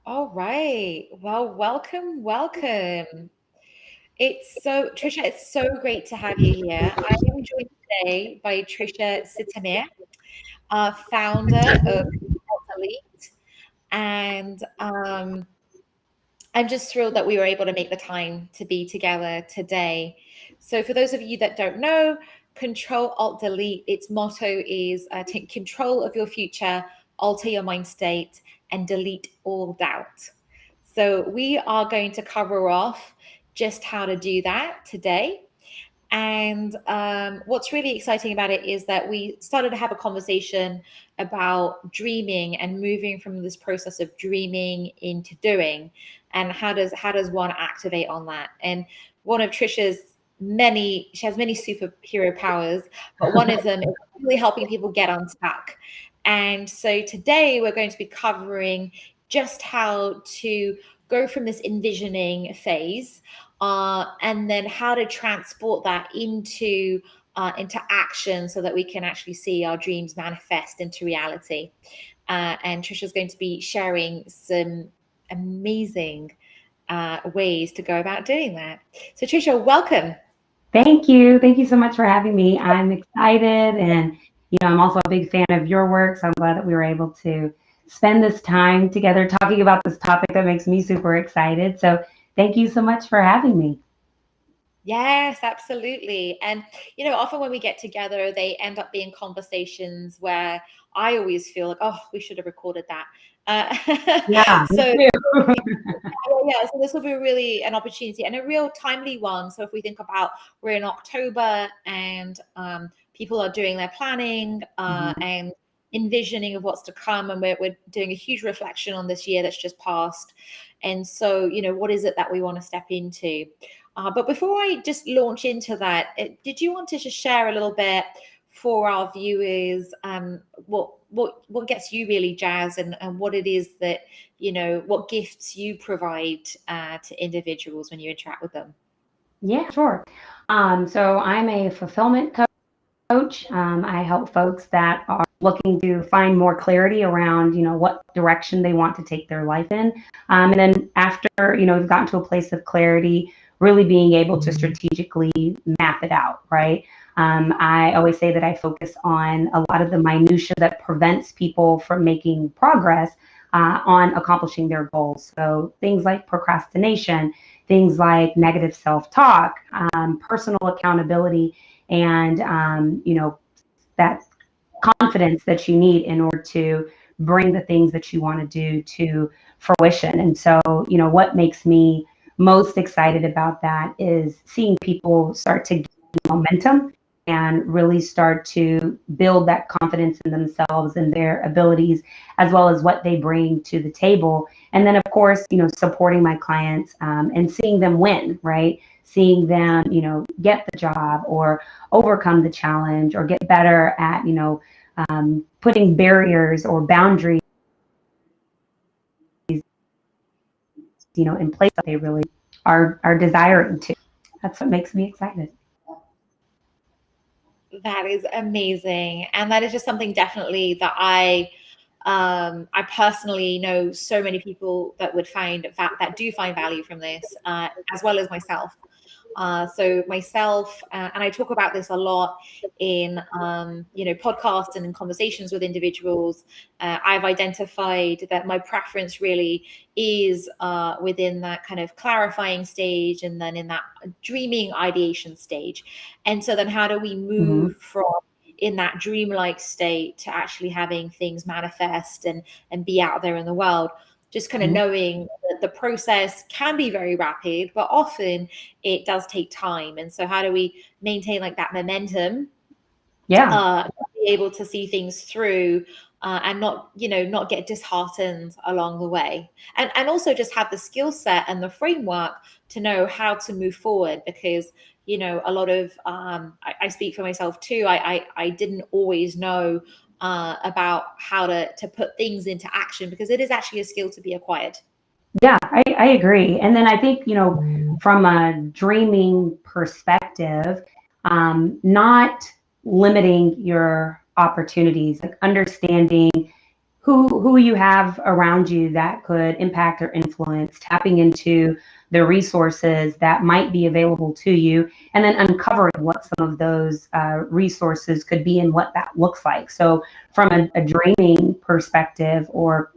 All right. Well, welcome, welcome. Tricia, it's so great to have you here. I am joined today by Tricia Sitemere, founder of Alt Delete. And I'm just thrilled that we were able to make the time to be together today. So, for those of you that don't know, Control Alt Delete, its motto is take control of your future, alter your mind state, and delete all doubt. So, we are going to cover off just how to do that today. And what's really exciting about it is that we started to have a conversation about dreaming and moving from this process of dreaming into doing, and how does one activate on that? And one of Trisha's she has many superhero powers, but one of them is really helping people get unstuck. And so today we're going to be covering just how to go from this envisioning phase and then how to transport that into action so that we can actually see our dreams manifest into reality. And Trisha's going to be sharing some amazing ways to go about doing that. So Trisha, welcome. Thank you. Thank you so much for having me. I'm excited and I'm also a big fan of your work, so I'm glad that we were able to spend this time together talking about this topic that makes me super excited. So thank you so much for having me. Yes, absolutely. And, often when we get together, they end up being conversations where I always feel like, oh, we should have recorded that. Yeah, So me too. so this will be really an opportunity and a real timely one. So if we think about we're in October and people are doing their planning and envisioning of what's to come, and we're doing a huge reflection on this year that's just passed. And so, what is it that we want to step into? But before I just launch into that, did you want to just share a little bit for our viewers what gets you really jazzed, and what it is that what gifts you provide to individuals when you interact with them? Yeah, sure. So I'm a fulfillment coach. I help folks that are looking to find more clarity around, what direction they want to take their life in. And then after, we've gotten to a place of clarity, really being able to strategically map it out, right? I always say that I focus on a lot of the minutia that prevents people from making progress on accomplishing their goals. So things like procrastination, things like negative self-talk, personal accountability, and that confidence that you need in order to bring the things that you want to do to fruition. And so, what makes me most excited about that is seeing people start to gain momentum and really start to build that confidence in themselves and their abilities, as well as what they bring to the table. And then, of course, supporting my clients and seeing them win, right? Seeing them, get the job or overcome the challenge or get better at, putting barriers or boundaries, in place that they really are desiring to. That's what makes me excited. That is amazing, and that is just something definitely that I personally know so many people that would that do find value from this, as well as myself. So myself, and I talk about this a lot in, podcasts and in conversations with individuals. I've identified that my preference really is within that kind of clarifying stage, and then in that dreaming ideation stage. And so then how do we Mm-hmm. move from in that dreamlike state to actually having things manifest and be out there in the world? Just kind of Mm-hmm. knowing that the process can be very rapid, but often it does take time. And so how do we maintain like that momentum, Yeah. be able to see things through, and not get disheartened along the way, and also just have the skill set and the framework to know how to move forward, because a lot of I speak for myself too. I didn't always know about how to put things into action, because it is actually a skill to be acquired. Yeah, I agree. And then I think, from a dreaming perspective, not limiting your opportunities, like understanding who you have around you that could impact or influence, tapping into the resources that might be available to you, and then uncovering what some of those resources could be and what that looks like. So from a dreaming perspective, or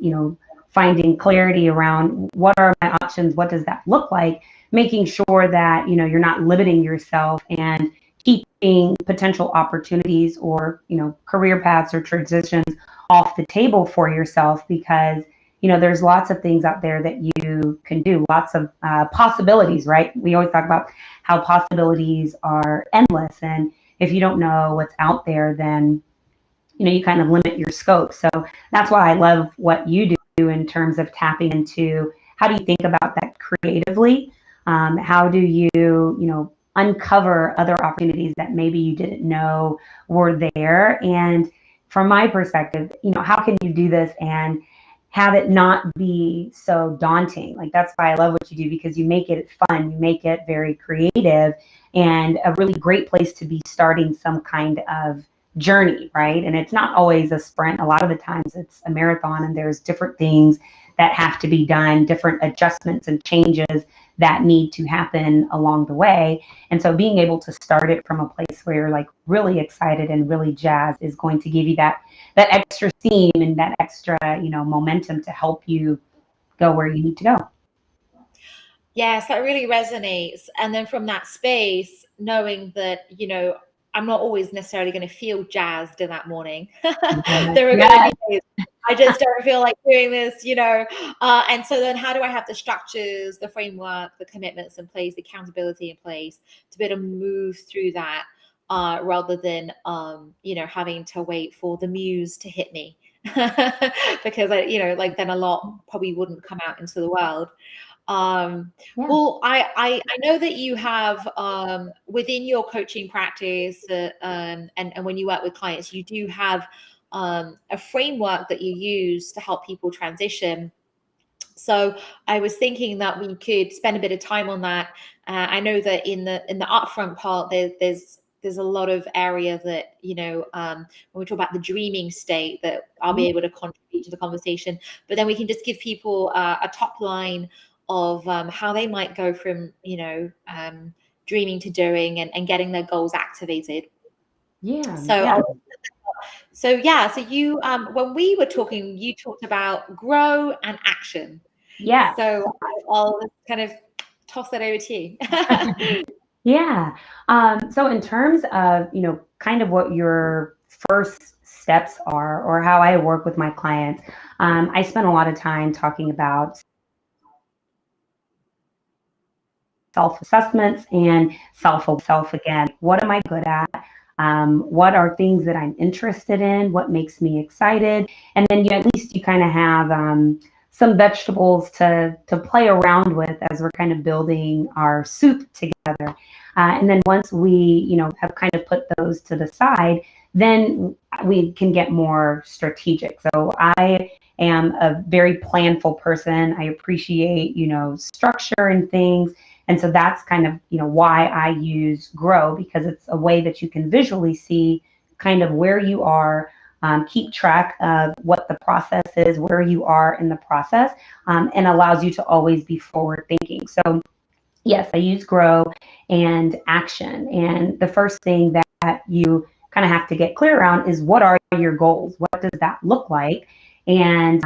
finding clarity around what are my options, what does that look like, making sure that you're not limiting yourself and keeping potential opportunities or career paths or transitions off the table for yourself, because there's lots of things out there that you can do, lots of possibilities, right? We always talk about how possibilities are endless, and if you don't know what's out there, then you kind of limit your scope. So that's why I love what you do in terms of tapping into how do you think about that creatively. How do you uncover other opportunities that maybe you didn't know were there? And from my perspective, how can you do this and have it not be so daunting? Like, that's why I love what you do, because you make it fun, you make it very creative, and a really great place to be starting some kind of journey, right? And it's not always a sprint. A lot of the times it's a marathon, and there's different things that have to be done, different adjustments and changes that need to happen along the way. And so being able to start it from a place where you're like really excited and really jazzed is going to give you that extra steam and that extra momentum to help you go where you need to go. Yes, that really resonates. And then from that space, knowing that I'm not always necessarily going to feel jazzed in that morning. There are going to be days I just don't feel like doing this, and so then how do I have the structures, the framework, the commitments in place, the accountability in place to be able to move through that, rather than having to wait for the muse to hit me, because then a lot probably wouldn't come out into the world. Well, I know that you have, within your coaching practice, and when you work with clients, you do have a framework that you use to help people transition. So I was thinking that we could spend a bit of time on that. I know that in the upfront part, there's a lot of area that when we talk about the dreaming state, that I'll be able to contribute to the conversation. But then we can just give people a top line of how they might go from dreaming to doing, and getting their goals activated. So you when we were talking, you talked about grow and action. Yeah. So I'll kind of toss that over to you. Yeah. So in terms of, kind of what your first steps are, or how I work with my clients, I spend a lot of time talking about self-assessments and self again. What am I good at? What are things that I'm interested in? What makes me excited? And then at least you kind of have some vegetables to play around with as we're kind of building our soup together. And then once we, have kind of put those to the side, then we can get more strategic. So I am a very planful person. I appreciate, structure and things. And so that's kind of, why I use grow, because it's a way that you can visually see kind of where you are, keep track of what the process is, where you are in the process, and allows you to always be forward thinking. So yes, I use grow and action. And the first thing that you kind of have to get clear around is, what are your goals? What does that look like? And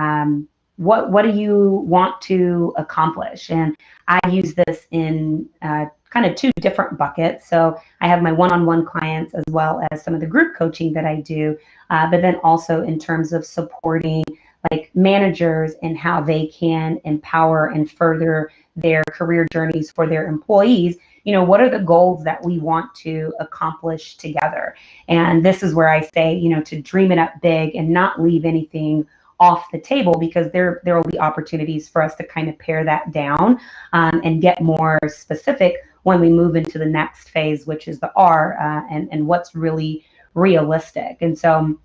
what do you want to accomplish? And I use this in kind of two different buckets. So I have my one-on-one clients, as well as some of the group coaching that I do, but then also in terms of supporting like managers and how they can empower and further their career journeys for their employees. What are the goals that we want to accomplish together? And this is where I say, to dream it up big and not leave anything off the table, because there will be opportunities for us to kind of pare that down, and get more specific when we move into the next phase, which is the R, and what's really realistic. And so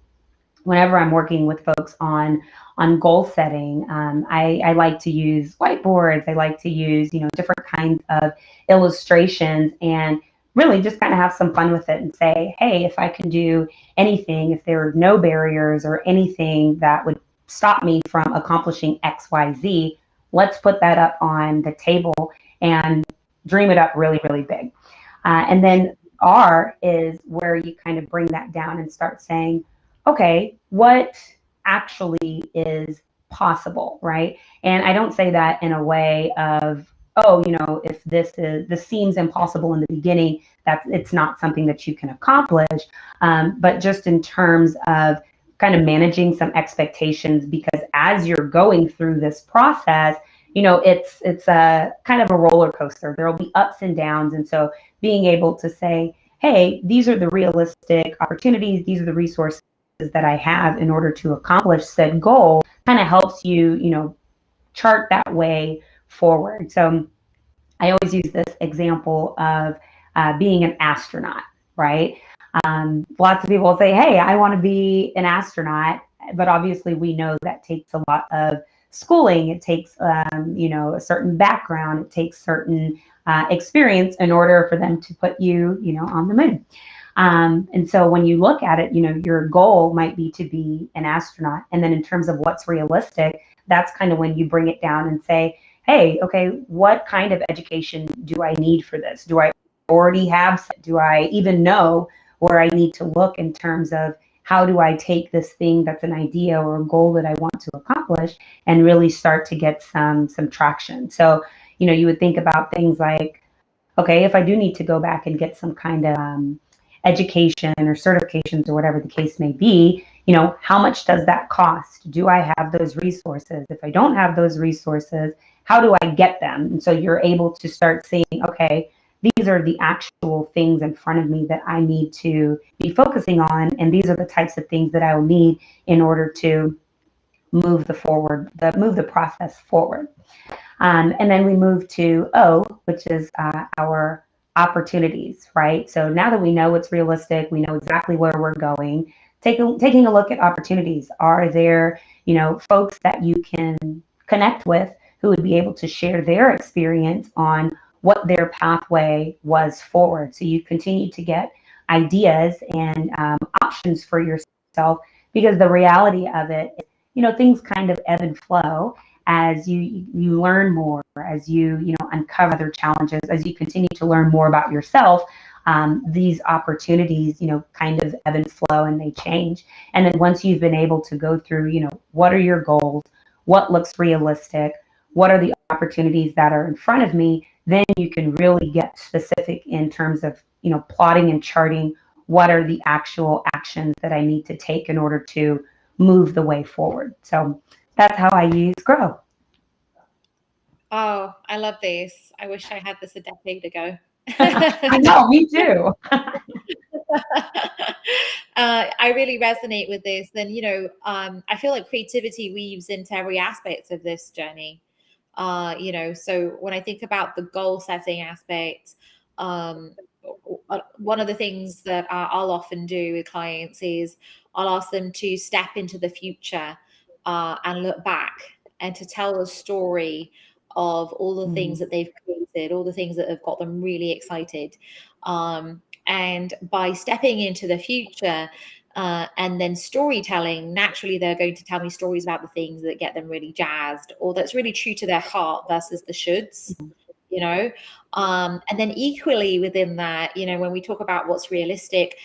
whenever I'm working with folks on goal setting, I like to use whiteboards. I like to use, different kinds of illustrations, and really just kind of have some fun with it and say, hey, if I can do anything, if there are no barriers or anything that would stop me from accomplishing XYZ. Let's put that up on the table and dream it up really, really big. And then R is where you kind of bring that down and start saying, okay, what actually is possible, right? And I don't say that in a way of, oh, if this seems impossible in the beginning, that it's not something that you can accomplish, but just in terms of kind of managing some expectations, because as you're going through this process, it's a kind of a roller coaster. There will be ups and downs, and so being able to say, hey, these are the realistic opportunities, these are the resources that I have in order to accomplish said goal, kind of helps you, chart that way forward. So I always use this example of being an astronaut, right? Lots of people say, hey, I want to be an astronaut, but obviously we know that takes a lot of schooling. It takes, a certain background. It takes certain experience in order for them to put you, on the moon. And so when you look at it, your goal might be to be an astronaut. And then in terms of what's realistic, that's kind of when you bring it down and say, hey, okay, what kind of education do I need for this? Do I already have? Do I even know where I need to look in terms of how do I take this thing that's an idea or a goal that I want to accomplish and really start to get some traction? So, you would think about things like, okay, if I do need to go back and get some kind of education or certifications or whatever the case may be, how much does that cost? Do I have those resources? If I don't have those resources, how do I get them? And so you're able to start seeing, okay, these are the actual things in front of me that I need to be focusing on, and these are the types of things that I will need in order to move the process forward. And then we move to O, which is our opportunities, right? So now that we know what's realistic, we know exactly where we're going, taking a look at opportunities. Are there, folks that you can connect with who would be able to share their experience on what their pathway was forward? So you continue to get ideas and options for yourself, because the reality of it is, things kind of ebb and flow as you learn more, as you uncover other challenges, as you continue to learn more about yourself. These opportunities, kind of ebb and flow, and they change. And then once you've been able to go through, what are your goals, what looks realistic, what are the opportunities that are in front of me, then you can really get specific in terms of, plotting and charting what are the actual actions that I need to take in order to move the way forward. So that's how I use Grow. Oh, I love this. I wish I had this a decade ago. I know, me too. I really resonate with this. And, I feel like creativity weaves into every aspect of this journey. So when I think about the goal setting aspect, one of the things that I'll often do with clients is I'll ask them to step into the future and look back and to tell a story of all the things that they've created, all the things that have got them really excited. And by stepping into the future and then storytelling, naturally they're going to tell me stories about the things that get them really jazzed, or that's really true to their heart versus the shoulds. And then equally within that, when we talk about what's realistic,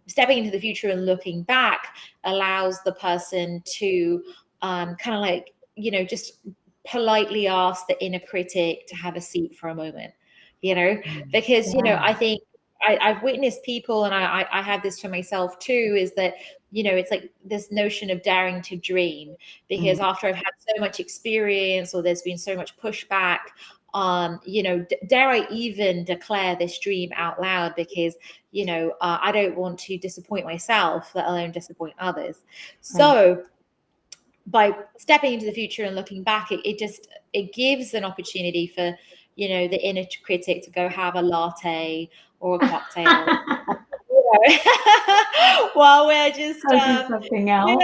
stepping into the future and looking back allows the person to kind of like, just politely ask the inner critic to have a seat for a moment, because, I think I've witnessed people, and I have this for myself too, is that, it's like this notion of daring to dream, because after I've had so much experience, or there's been so much pushback, dare I even declare this dream out loud, because, I don't want to disappoint myself, let alone disappoint others. So by stepping into the future and looking back, it gives an opportunity for, the inner critic to go have a latte or a cocktail while we're just something else.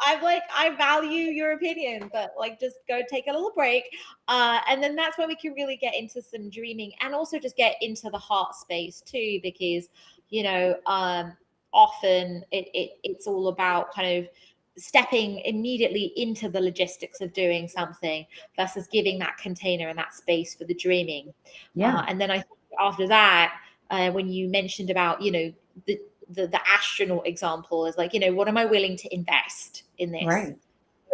I value your opinion, but just go take a little break. And then that's when we can really get into some dreaming, and also just get into the heart space too, because, often it's all about kind of stepping immediately into the logistics of doing something versus giving that container and that space for the dreaming. Yeah. And then I think after that, when you mentioned about, you know, the astronaut example is like, you know, what am I willing to invest in this? Right.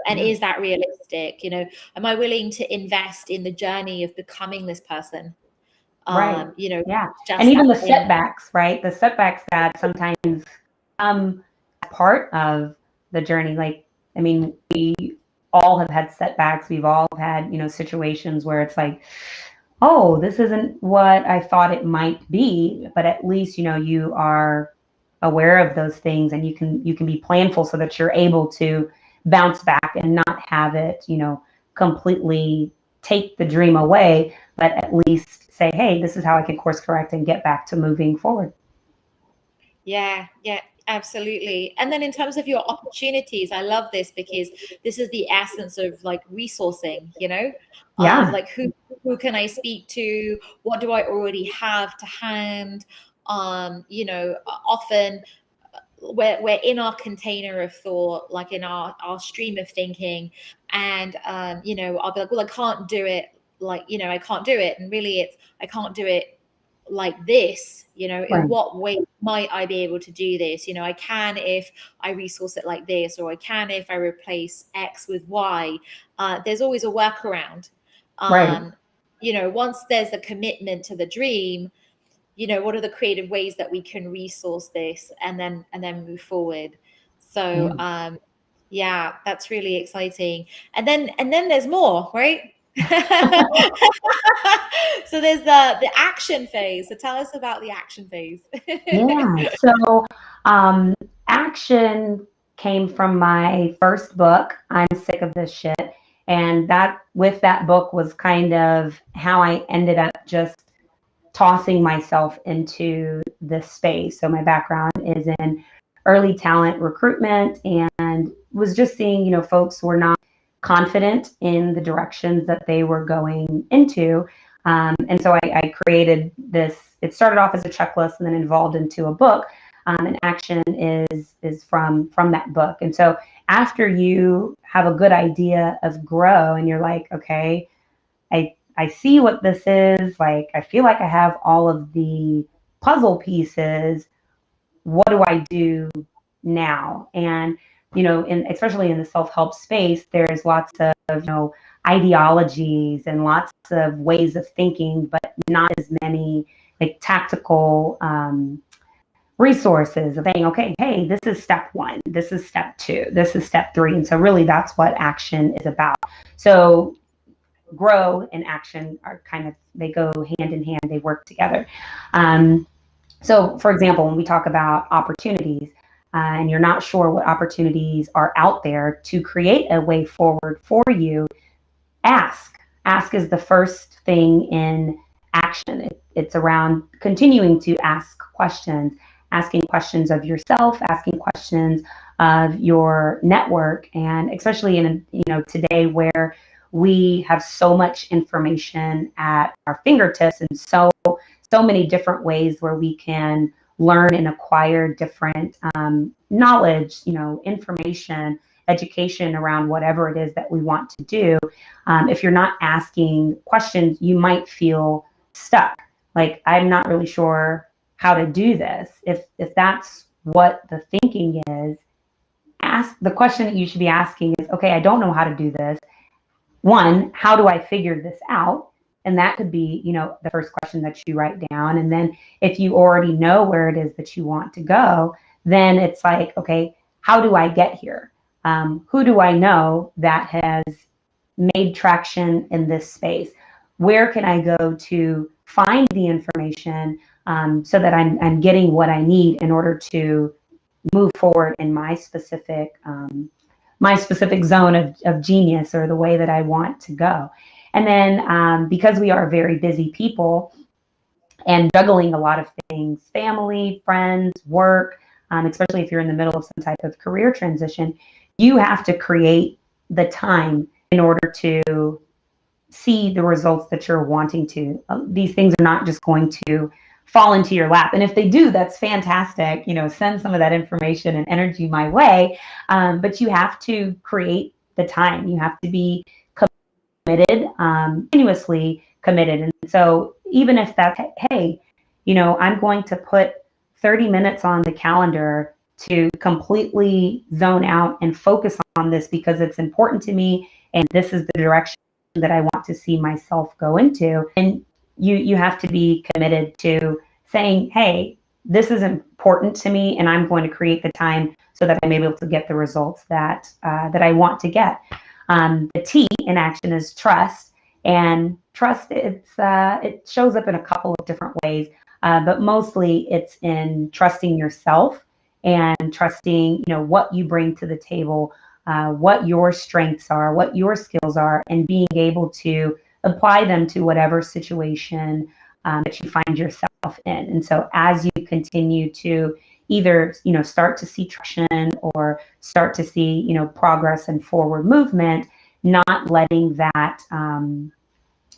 And Yeah. is that realistic? You know, am I willing to invest in the journey of becoming this person? Right. You know, Yeah. And just even the that thing. setbacks, right? The setbacks that sometimes come as part of the journey. Like, I mean, we all have had setbacks. We've all had, you know, situations where it's like, oh, this isn't what I thought it might be, but at least, you know, you are aware of those things, and you can be planful so that you're able to bounce back and not have it, you know, completely take the dream away, but at least say, hey, this is how I can course correct and get back to moving forward. Yeah, yeah, absolutely. And then in terms of your opportunities, I love this because this is the essence of like resourcing, you know, Yeah. like who can I speak to? What do I already have to hand? You know, often we're in our container of thought, like in our stream of thinking, and you know, I'll be like, well, I can't do it, like, you know, I can't do it, and really it's I can't do it like this, you know, in Right. what way might I be able to do this? You know, I can if I resource it like this, or I can if I replace X with Y. There's always a workaround. Right. You know, once there's a commitment to the dream, you know, what are the creative ways that we can resource this and then move forward? So Yeah. yeah, that's really exciting. And then there's more, right? So there's the action phase. So tell us about the action phase. Yeah. So, action came from my first book, I'm Sick of This Shit. And that, with that book, was kind of how I ended up just tossing myself into this space. So my background is in early talent recruitment, and was just seeing, you know, folks were not confident in the directions that they were going into. And so I created this. It started off as a checklist and then evolved into a book. And action is from that book. And so after you have a good idea of grow, and you're like, okay, I see what this is. Like, I feel like I have all of the puzzle pieces. What do I do now? And, you know, especially in the self-help space, there's lots of, you know, ideologies and lots of ways of thinking, but not as many like tactical resources of saying, okay, hey, this is step one, this is step two, this is step three. And so really that's what action is about. So grow and action are kind of, they go hand in hand, they work together. So for example, when we talk about opportunities, and you're not sure what opportunities are out there to create a way forward for you, ask is the first thing in action. It's around continuing to ask questions, asking questions of yourself, asking questions of your network. And especially in, you know, today where we have so much information at our fingertips, and so many different ways where we can learn and acquire different knowledge, you know, information, education around whatever it is that we want to do. If you're not asking questions, you might feel stuck. Like, I'm not really sure how to do this. If that's what the thinking is, ask the question that you should be asking is, okay, I don't know how to do this. One, how do I figure this out? And that could be, you know, the first question that you write down. And then if you already know where it is that you want to go, then it's like, okay, how do I get here? Who do I know that has made traction in this space? Where can I go to find the information so that I'm getting what I need in order to move forward in my specific zone of genius, or the way that I want to go? And then because we are very busy people and juggling a lot of things, family, friends, work, especially if you're in the middle of some type of career transition, you have to create the time in order to see the results that you're wanting to. These things are not just going to fall into your lap. And if they do, that's fantastic. Send some of that information and energy my way. But you have to create the time. You have to be committed, continuously committed. And so even if that's, hey, I'm going to put 30 minutes on the calendar to completely zone out and focus on this because it's important to me and this is the direction that I want to see myself go into. And you have to be committed to saying, hey, this is important to me and I'm going to create the time so that I'm able to get the results that I want to get. The T in action is trust, and trust it shows up in a couple of different ways, but mostly it's in trusting yourself and trusting what you bring to the table, what your strengths are, what your skills are, and being able to apply them to whatever situation that you find yourself in. And so as you continue to either start to see traction or start to see progress and forward movement, not letting that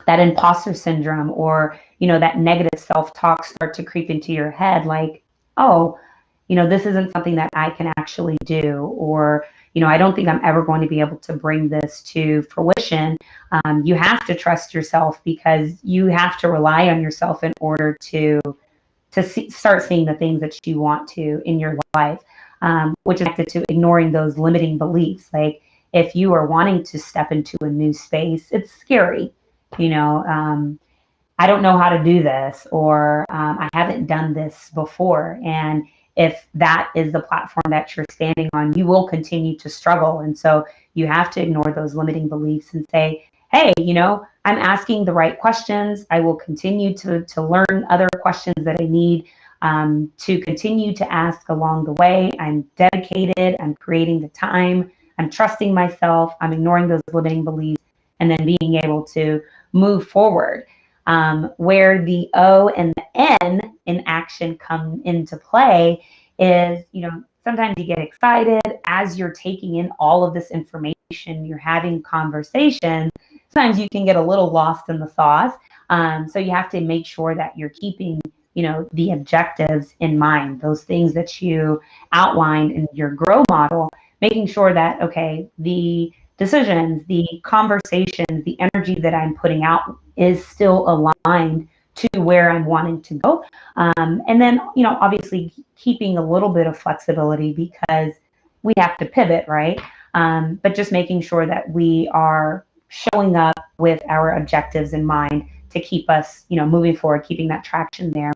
that imposter syndrome or that negative self-talk start to creep into your head, like, oh, this isn't something that I can actually do, or I don't think I'm ever going to be able to bring this to fruition. You have to trust yourself because you have to rely on yourself in order to start seeing the things that you want to in your life, which is connected to ignoring those limiting beliefs. Like if you are wanting to step into a new space, it's scary. I don't know how to do this, or I haven't done this before. And if that is the platform that you're standing on, you will continue to struggle. And so you have to ignore those limiting beliefs and say, hey, I'm asking the right questions. I will continue to learn other questions that I need to continue to ask along the way. I'm dedicated. I'm creating the time. I'm trusting myself. I'm ignoring those limiting beliefs and then being able to move forward. Where the O and the N in action come into play is, sometimes you get excited as you're taking in all of this information, you're having conversations. Sometimes you can get a little lost in the sauce. So you have to make sure that you're keeping, the objectives in mind, those things that you outlined in your grow model, making sure that, okay, the decisions, the conversations, the energy that I'm putting out is still aligned to where I'm wanting to go. And then, obviously keeping a little bit of flexibility because we have to pivot, right? But just making sure that we are showing up with our objectives in mind to keep us, moving forward, keeping that traction there.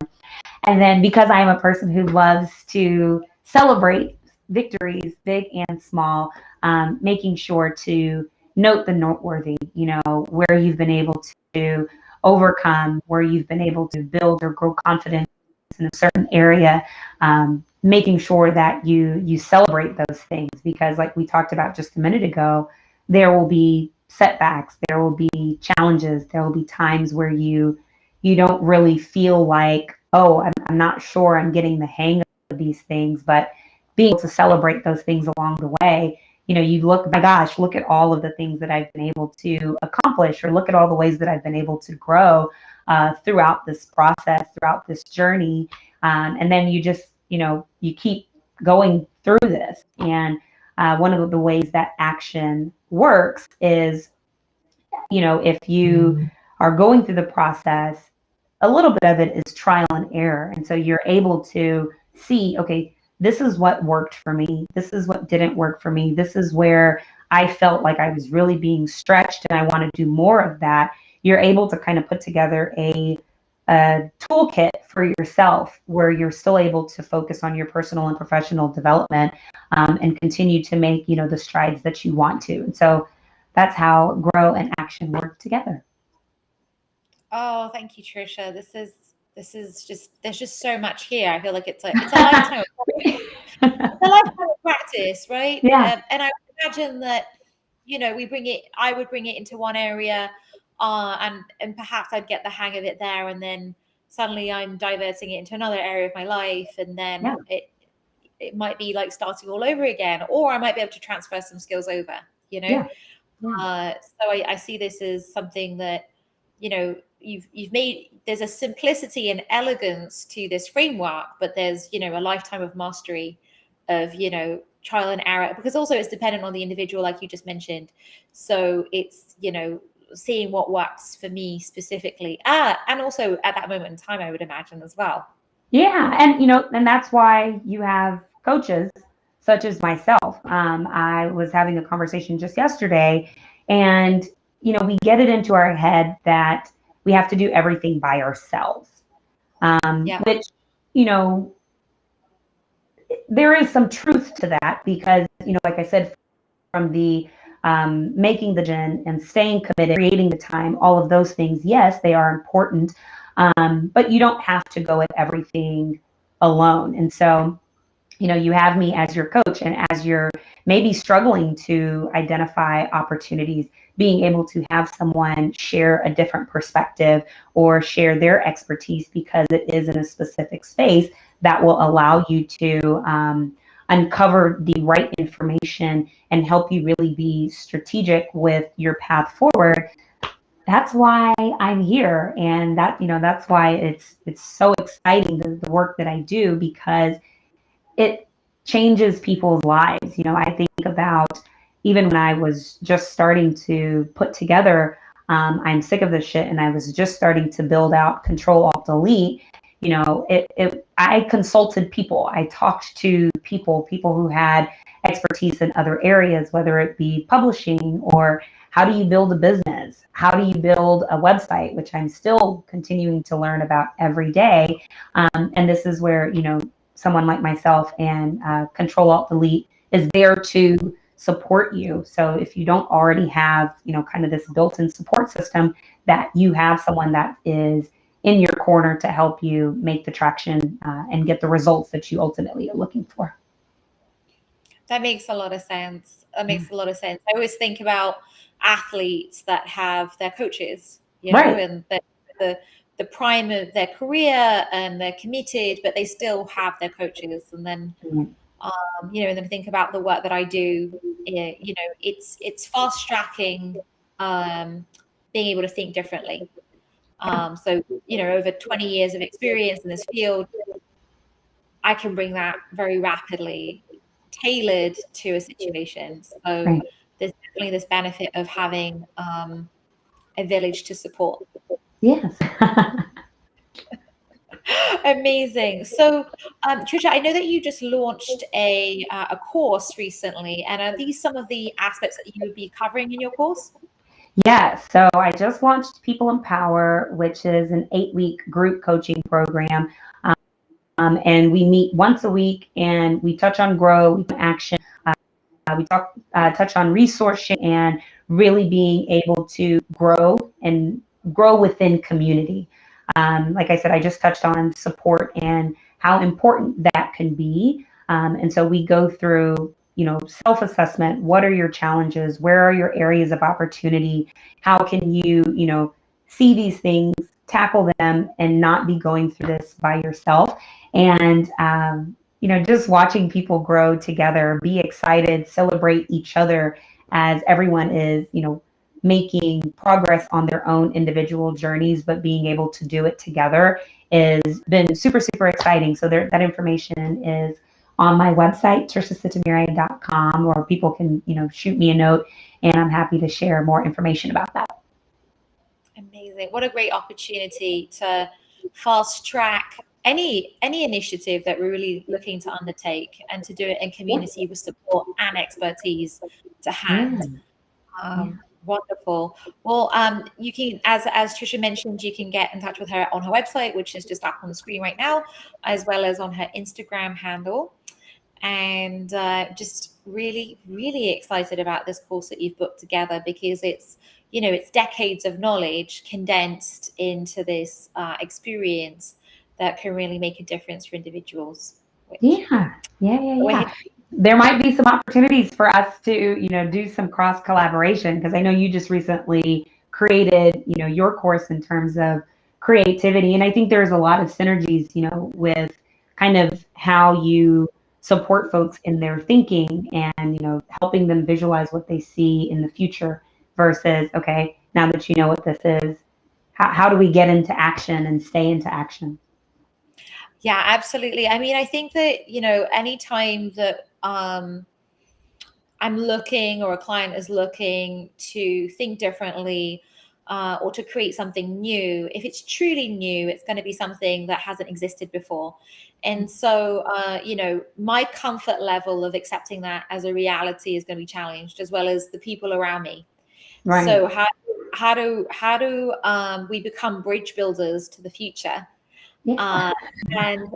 And then because I am a person who loves to celebrate victories, big and small, making sure to note the noteworthy, where you've been able to overcome, where you've been able to build or grow confidence in a certain area, making sure that you celebrate those things, because like we talked about just a minute ago, there will be setbacks, there will be challenges, there will be times where you don't really feel like, oh, I'm not sure I'm getting the hang of these things, but being able to celebrate those things along the way, you look, my gosh, look at all of the things that I've been able to accomplish, or look at all the ways that I've been able to grow throughout this process, throughout this journey. And then you just, you keep going through this. And one of the ways that action works is, if you are going through the process, a little bit of it is trial and error. And so you're able to see, okay, this is what worked for me. This is what didn't work for me. This is where I felt like I was really being stretched and I want to do more of that. You're able to kind of put together a toolkit for yourself where you're still able to focus on your personal and professional development and continue to make, the strides that you want to. And so that's how grow and action work together. Oh, thank you, Tricia. This is just, there's just so much here. I feel like it's a lifetime of practice, right? Yeah. And I imagine that, I would bring it into one area, and perhaps I'd get the hang of it there, and then suddenly I'm diverting it into another area of my life, and then it might be like starting all over again, or I might be able to transfer some skills over, Yeah. So I see this as something that you've made, there's a simplicity and elegance to this framework, but there's, a lifetime of mastery of, trial and error, because also it's dependent on the individual, like you just mentioned. So it's, seeing what works for me specifically, and also at that moment in time, I would imagine as well. Yeah, and that's why you have coaches such as myself. I was having a conversation just yesterday, and we get it into our head that we have to do everything by ourselves, Yeah. which there is some truth to that, because like I said, from the making the decision and staying committed, creating the time, all of those things, yes, they are important, but you don't have to go at everything alone. And so, you have me as your coach, and as you're maybe struggling to identify opportunities, being able to have someone share a different perspective or share their expertise because it is in a specific space that will allow you to uncover the right information and help you really be strategic with your path forward. That's why I'm here, and that's why it's so exciting, the work that I do, because it changes people's lives. I think about even when I was just starting to put together I'm sick of this shit, and I was just starting to build out Control Alt Delete. I consulted people. I talked to people who had expertise in other areas, whether it be publishing or how do you build a business, how do you build a website, which I'm still continuing to learn about every day. And this is where someone like myself and Control Alt Delete is there to support you. So if you don't already have kind of this built-in support system, that you have someone that is in your corner to help you make the traction and get the results that you ultimately are looking for. That makes a lot of sense. That makes a lot of sense. I always think about athletes that have their coaches, Right. and the prime of their career, and they're committed, but they still have their coaches. And then, and then think about the work that I do. It's fast tracking, being able to think differently. So, over 20 years of experience in this field, I can bring that very rapidly tailored to a situation. So Right. there's definitely this benefit of having a village to support. Yes. Amazing. So, Tricia, I know that you just launched a course recently, and are these some of the aspects that you would be covering in your course? Yes. So I just launched People in Power, which is an 8-week group coaching program. And we meet once a week, and we touch on grow, action. We touch on resource sharing and really being able to grow within community. Like I said, I just touched on support and how important that can be. And so we go through, self-assessment. What are your challenges? Where are your areas of opportunity? How can you, see these things, tackle them, and not be going through this by yourself? And, just watching people grow together, be excited, celebrate each other as everyone is, making progress on their own individual journeys, but being able to do it together has been super, super exciting. So that information is on my website, triciasitemere.com, or people can, shoot me a note, and I'm happy to share more information about that. Amazing. What a great opportunity to fast track any initiative that we're really looking to undertake, and to do it in community with support and expertise to hand. Wonderful. Well, you can, as Tricia mentioned, you can get in touch with her on her website, which is just up on the screen right now, as well as on her Instagram handle. And just really, really excited about this course that you've put together, because it's, it's decades of knowledge condensed into this experience that can really make a difference for individuals. Yeah. There might be some opportunities for us to, do some cross collaboration, because I know you just recently created, your course in terms of creativity. And I think there's a lot of synergies, with kind of how you support folks in their thinking and, helping them visualize what they see in the future versus, okay, now that you know what this is, how do we get into action and stay into action? Yeah, absolutely. I mean, I think that, anytime that I'm looking or a client is looking to think differently, or to create something new, if it's truly new, it's going to be something that hasn't existed before. And so, my comfort level of accepting that as a reality is going to be challenged, as well as the people around me. Right. So how do we become bridge builders to the future? Yeah. And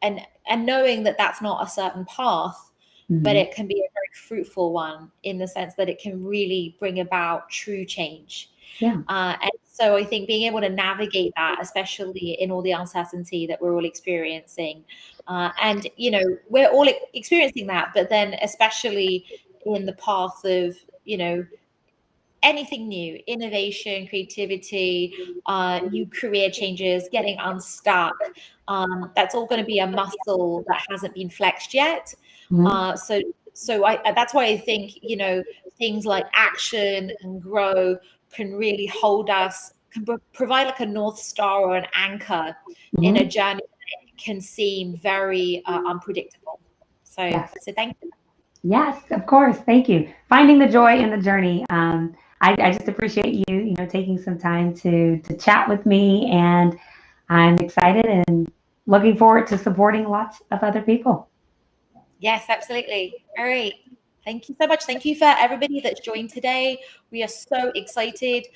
and knowing that that's not a certain path, but Mhm. it can be a very fruitful one, in the sense that it can really bring about true change. Yeah. And so I think being able to navigate that, especially in all the uncertainty that we're all experiencing, and we're all experiencing that, but then especially in the path of anything new, innovation, creativity, new career changes, getting unstuck. That's all going to be a muscle that hasn't been flexed yet. Mhm. So that's why I think, things like action and grow can really hold us, can provide like a North Star or an anchor in a Mhm. journey that can seem very unpredictable. So, Yes. so thank you. Yes, of course. Thank you. Finding the joy in the journey. I just appreciate you, taking some time to chat with me, and I'm excited and looking forward to supporting lots of other people. Yes, absolutely. All right. Thank you so much. Thank you for everybody that's joined today. We are so excited.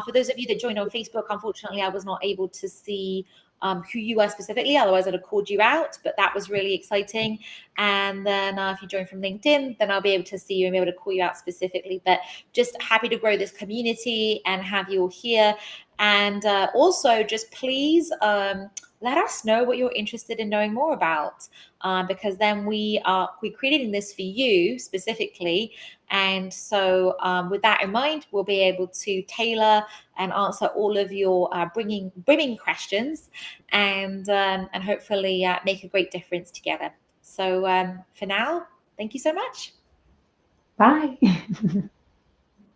For those of you that joined on Facebook, unfortunately, I was not able to see who you were specifically. Otherwise, I'd have called you out. But that was really exciting. And then if you join from LinkedIn, then I'll be able to see you and be able to call you out specifically. But just happy to grow this community and have you all here. And also, just please let us know what you're interested in knowing more about. Because then we're creating this for you specifically. And so with that in mind, we'll be able to tailor and answer all of your brimming questions, and hopefully make a great difference together. So for now, thank you so much. Bye.